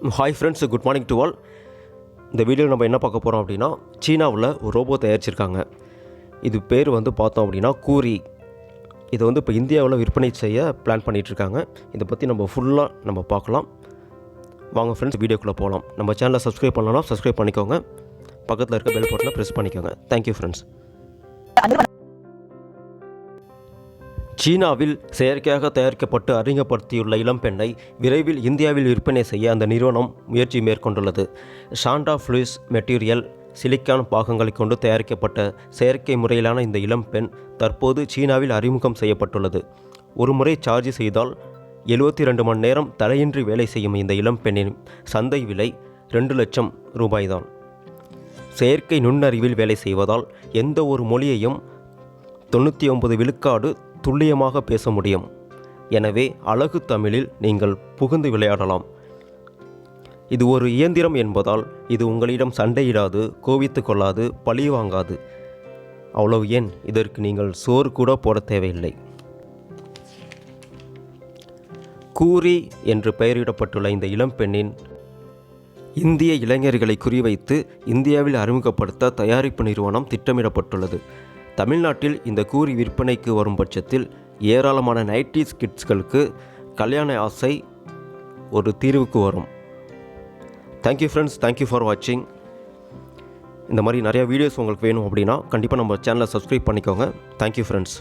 Hi friends, good morning to all. இந்த வீடியோவில் நம்ம என்ன பார்க்க போகிறோம் அப்படின்னா, சீனாவில் ஒரு ரோபோ தயாரிச்சிருக்காங்க. இது பேர் பார்த்தோம் அப்படின்னா கூரி. இதை இப்போ இந்தியாவில் விற்பனை செய்ய பிளான் பண்ணிகிட்ருக்காங்க. இதை பற்றி நம்ம ஃபுல்லாக பார்க்கலாம். வாங்க ஃப்ரெண்ட்ஸ், வீடியோக்குள்ளே போகலாம். நம்ம சேனலை சப்ஸ்கிரைப் பண்ணலாம், சப்ஸ்கிரைப் பண்ணிக்கோங்க. பக்கத்தில் இருக்க பெல் பட்டனை ப்ரெஸ் பண்ணிக்கோங்க. Thank you friends. சீனாவில் செயற்கையாக தயாரிக்கப்பட்டு அறிமுகப்படுத்தியுள்ள இளம்பெண்ணை விரைவில் இந்தியாவில் விற்பனை செய்ய அந்த நிறுவனம் முயற்சி மேற்கொண்டுள்ளது. ஷாண்டா ஃப்ளூயிஸ் மெட்டீரியல் சிலிக்கான் பாகங்களை கொண்டு தயாரிக்கப்பட்ட செயற்கை முறையிலான இந்த இளம்பெண் தற்போது சீனாவில் அறிமுகம் செய்யப்பட்டுள்ளது. ஒரு முறை சார்ஜ் செய்தால் 72 மணி நேரம் தடையின்றி வேலை செய்யும் இந்த இளம்பெண்ணின் சந்தை விலை 2 லட்சம் ரூபாய்தான். செயற்கை நுண்ணறிவில் வேலை செய்வதால் எந்த ஒரு மொழியையும் 99 விழுக்காடு துல்லியமாக பேச முடியும். எனவே அழகு தமிழில் நீங்கள் புகுந்து விளையாடலாம். இது ஒரு இயந்திரம் என்பதால் இது உங்களிடம் சண்டையிடாது, கோபித்து கொள்ளாது, பழி வாங்காது. அவ்வளவு ஏன், இதற்கு நீங்கள் சோறு கூட போட தேவையில்லை. கூரி என்று பெயரிடப்பட்டுள்ள இந்த இளம்பெண்ணின் இந்திய இளைஞர்களை குறிவைத்து இந்தியாவில் அறிமுகப்படுத்த தயாரிப்பு நிறுவனம் திட்டமிடப்பட்டுள்ளது. தமிழ்நாட்டில் இந்த கூரி விற்பனைக்கு வரும் பட்சத்தில் ஏராளமான 90s கிட்ஸ்களுக்கு கல்யாண ஆசை ஒரு தீர்வுக்கு வரும். தேங்க்யூ ஃப்ரெண்ட்ஸ், தேங்க்யூ ஃபார் வாட்சிங். இந்த மாதிரி நிறையா வீடியோஸ் உங்களுக்கு வேணும் அப்படின்னா கண்டிப்பாக நம்ம சேனலை சப்ஸ்கிரைப் பண்ணிக்கோங்க. Thank you friends.